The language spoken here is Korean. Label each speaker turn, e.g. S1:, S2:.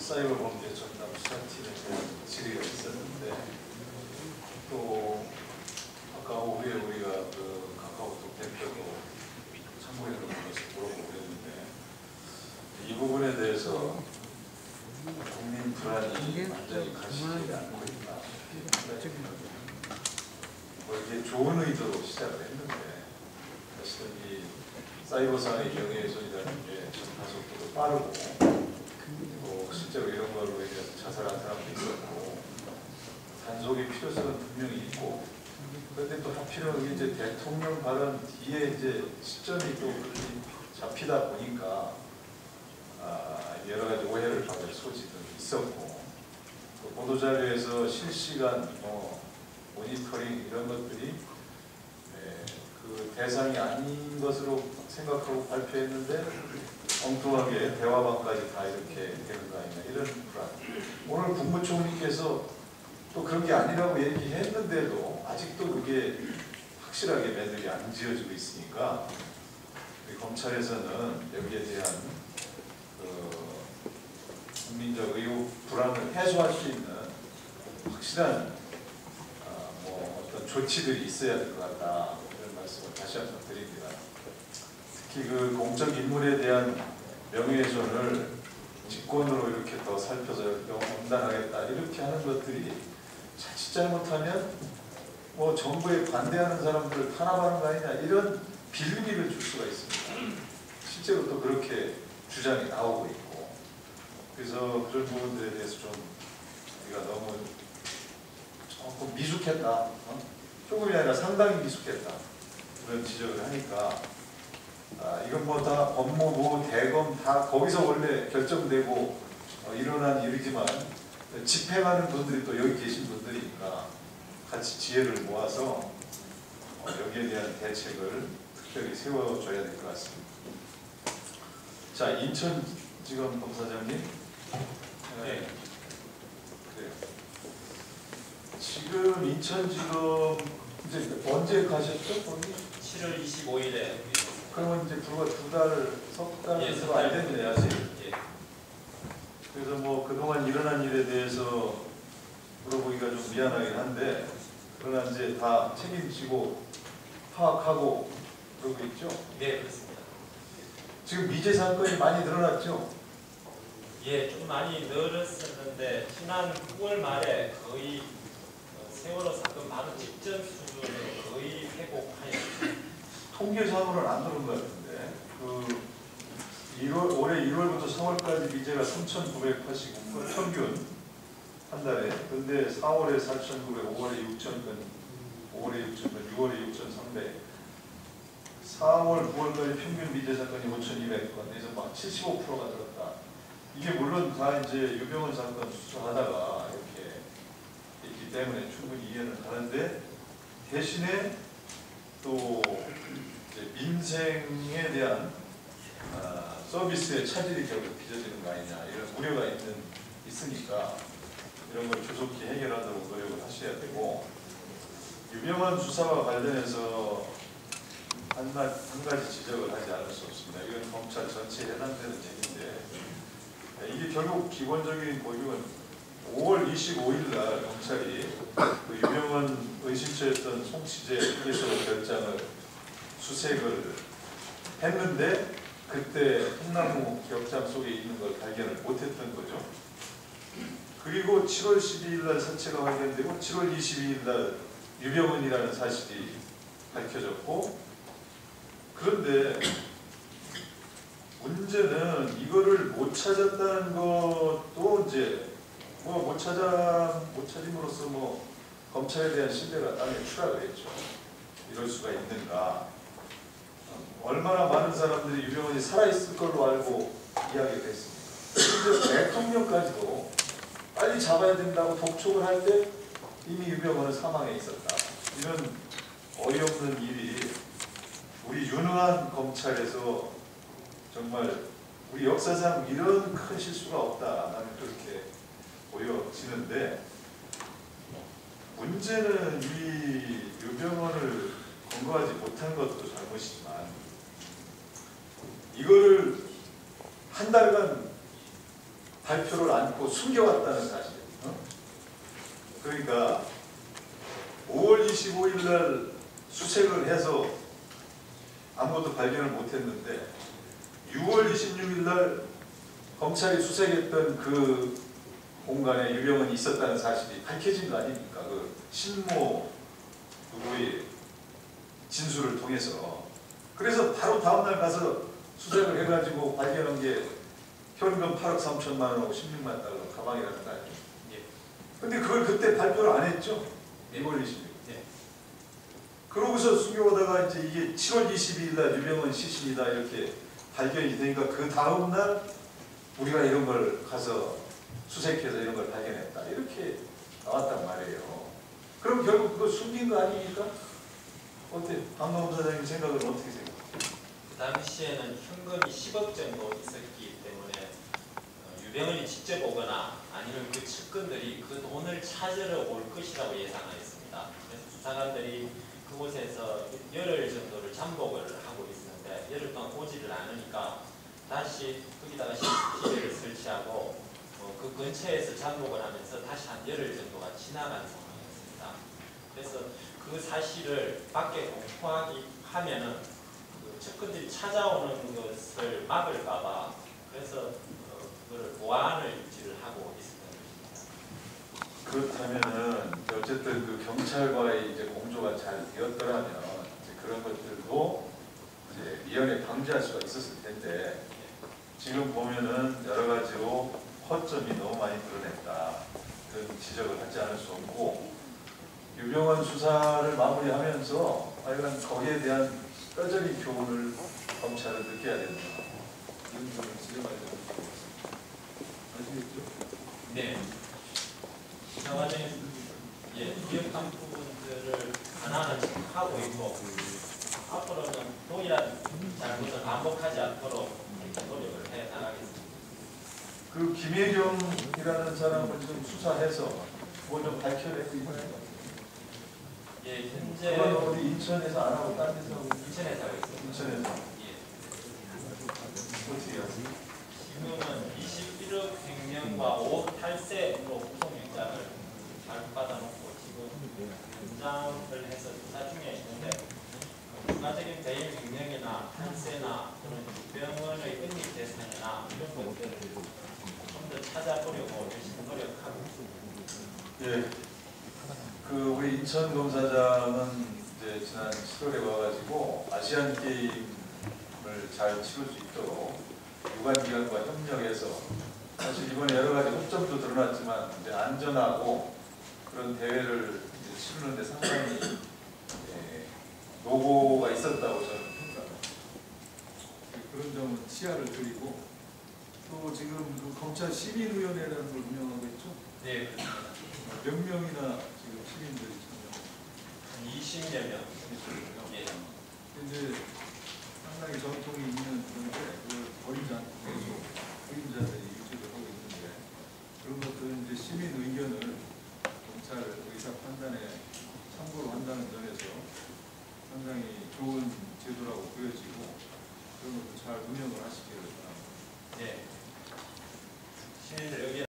S1: 사이버 범죄 전담 수사팀에 대한 질의가 있었는데 또 아까 오후에 우리가 그 카카오톡 대표도 참고해서 물어보고 그랬는데 이 부분에 대해서 국민 불안이 완전히 가시지 않고 있다. 이게 좋은 의도로 시작을 했는데 사실은 이 사이버상의 경외훼손이라는 게 전파속도도 빠르고 그리고 실제로 이런 걸로 인해서 자살한 사람도 있었고 단속의 필요성은 분명히 있고 그런데 또 하필이면 이제 대통령 발언 뒤에 이제 시점이 또 그렇게 잡히다 보니까 여러 가지 오해를 받을 소지도 있었고 또 보도자료에서 실시간 모니터링 이런 것들이 그 대상이 아닌 것으로 생각하고 발표했는데 엉뚱하게 대화방까지 다 이렇게 되는 거 아니냐 이런 불안. 오늘 국무총리께서 또 그런 게 아니라고 얘기했는데도 아직도 그게 확실하게 매듭이 안 지어지고 있으니까 검찰에서는 여기에 대한 국민적 의혹 불안을 해소할 수 있는 확실한 어떤 조치들이 있어야 될 것 같다 이런 말씀을 다시 한번 드립니다. 특히 그 공적 인물에 대한 명예훼손을 직권으로 이렇게 더 살펴서 엄단하겠다 이렇게 하는 것들이 자칫 잘못하면 정부에 반대하는 사람들을 탄압하는 거 아니냐 이런 빌미를 줄 수가 있습니다. 실제로 또 그렇게 주장이 나오고 있고 그래서 그런 부분들에 대해서 좀 우리가 너무 조금 미숙했다. 조금이 아니라 상당히 미숙했다. 그런 지적을 하니까 이건 뭐 다 법무부, 대검 다 거기서 원래 결정되고 일어난 일이지만 집행하는 분들이 또 여기 계신 분들이니까 같이 지혜를 모아서 여기에 대한 대책을 특별히 세워줘야 될 것 같습니다. 자, 인천지검 검사장님. 네. 그래요. 지금 인천지검 이제 언제 가셨죠? 거기?
S2: 7월 25일에.
S1: 그러면 이제 불과 석 달 정도 안 됐네요, 아직.
S2: 예.
S1: 그래서 뭐 그동안 일어난 일에 대해서 물어보기가 좀 미안하긴 한데 그러나 이제 다 책임지고 파악하고 그러고 있죠?
S2: 네, 그렇습니다.
S1: 지금 미제 사건이 많이 늘어났죠?
S2: 예, 좀 많이 늘었었는데 지난 9월 말에 거의 세월호 사건 바로 직전 수준으로 거의 회복하였습니다.
S1: 통계상으로는 안 들은 것 같은데 올해 1월부터 3월까지 미제가 3,989건 평균 한 달에. 근데 4월에 4,900, 5월에 6,000건, 5월에 6,000건, 6월에 6,300. 4월, 9월까지 평균 미제 사건이 5,200건. 그래서 막 75%가 늘었다. 이게 물론 다 이제 유병헌 사건 수사하다가 이렇게 있기 때문에 충분히 이해는 가는데 대신에 또 이제 민생에 대한 서비스의 차질이 결국 빚어지는 거 아니냐 이런 우려가 있으니까 이런 걸 조속히 해결하도록 노력을 하셔야 되고 유병헌 수사와 관련해서 한 가지 지적을 하지 않을 수 없습니다. 이건 검찰 전체에 해당되는 얘기인데 이게 결국 기본적인 고유는 5월 25일 날 검찰이 그 유병헌 의심처였던 송치재 피해서 결장을 수색을 했는데 그때 콩나무 기억장 속에 있는 걸 발견을 못했던 거죠. 그리고 7월 12일 날 사체가 발견되고 7월 22일 날 유병헌이라는 사실이 밝혀졌고 그런데 문제는 이거를 못 찾았다는 것도 이제 못 찾음으로써 검찰에 대한 신뢰가 땅에 추락을 했죠. 이럴 수가 있는가. 얼마나 많은 사람들이 유병헌이 살아있을 걸로 알고 이야기를 했습니다. 심지어 대통령까지도 빨리 잡아야 된다고 독촉을 할 때 이미 유병헌은 사망해 있었다. 이런 어이없는 일이 우리 유능한 검찰에서 정말 우리 역사상 이런 큰 실수가 없다. 나는 그렇게 보여지는데 문제는 이 유병헌을 검거하지 못한 것도 잘못이지만 이거를 한 달간 발표를 안고 숨겨왔다는 사실. 그러니까 5월 25일 날 수색을 해서 아무것도 발견을 못했는데 6월 26일 날 검찰이 수색했던 그 공간에 유병헌이 있었다는 사실이 밝혀진 거 아닙니까? 그 신모 누구의 진술을 통해서. 그래서 바로 다음날 가서 수색을 해가지고 발견한 게 현금 8억 3천만 원하고 16만 달러 가방이라는 거 아니에요?
S2: 예.
S1: 근데 그걸 그때 발표를 안 했죠? 6월 26일.
S2: 예.
S1: 그러고서 숨겨오다가 이제 이게 7월 22일 날 유병헌 시신이다 이렇게 발견이 되니까 그 다음날 우리가 이런 걸 가서 수색해서 이런 걸 발견했다 이렇게 나왔단 말이에요. 그럼 결국 그거 숨긴 거 아닙니까? 어때? 박만훈 사장님 생각은 어떻게 생각해요?
S2: 그 당시에는 현금이 10억 정도 있었기 때문에 유병헌이 직접 오거나 아니면 그 측근들이 그 돈을 찾으러 올 것이라고 예상하였습니다. 그래서 수사관들이 그곳에서 열흘 정도를 잠복을 하고 있었는데 열흘 동안 오지를 않으니까 다시 거기다가 CCTV를 설치하고 그 근처에서 잠복을 하면서 다시 한 열흘 정도가 지나간 상황이었습니다. 그래서 그 사실을 밖에 공포하기 하면은 그 측근들이 찾아오는 것을 막을까봐 그래서 그거를 보안을 유지를 하고 있었던 것입니다.
S1: 그렇다면은 어쨌든 그 경찰과의 이제 공조가 잘 되었더라면 이제 그런 것들도 이제 미연에 방지할 수가 있었을 텐데 지금 보면은 여러 가지로 허점이 너무 많이 드러냈다 그런 지적을 하지 않을 수 없고 유병헌 수사를 마무리하면서 하여간 거기에 대한 뼈저린 교훈을 검찰은 느껴야 된다. 이런 점을 지적하지 않습니다. 아시겠죠?
S2: 네. 장관님, 예, 기억한 부분들을 하나하나 체크하고 있고 앞으로는 동일한 잘못을 반복하지 않도록 이렇게 노력을 해 나가겠습니다.
S1: 그 김혜경이라는 사람을 좀 수사해서 뭐 좀 밝혀내고 있는 것 같아요.
S2: 예, 현재
S1: 그건 어디 인천에서 안 하고 딴 데서 하고
S2: 인천에서 하고 있습니다.
S1: 인천에서
S2: 예.
S1: 어떻게 하세요?
S2: 지금은 21억 횡령과 5억 탈세로 구속영장을 발부받아놓고 지금 연장을 해서 수사 중에 있는데 추가적인 대일 횡령이나 탈세나 그런 유병헌의 은닉 재산이나 이런 것들을 좀 더 찾아보려고 열심히 노력하고 있습니다.
S1: 예. 그 우리 인천 검사장은 이제 지난 7월에 와가지고 아시안 게임을 잘 치를 수 있도록 유관기관과 협력해서 사실 이번에 여러 가지 허점도 드러났지만 이제 안전하고 그런 대회를 이제 치르는데 상당히 노고가 있었다고 저는 평가합니다. 그런 점은 치아를 드리고 또 지금 그 검찰 시민위원회라는 걸 운영하고 있죠.
S2: 네, 그렇습니다.
S1: 몇 명이나 지금 시민들이
S2: 한 20여 명. 예.
S1: 이제 상당히 전통이 있는 건데 그걸 버리지 않고 계속 그림자들이 유지를 하고 있는데 그런 것들은 이제 시민 의견을 검찰 의사 판단에 참고로 한다는 점에서 상당히 좋은 제도라고 보여지고 그런 것도 잘 운영을 하시기를 바랍니다.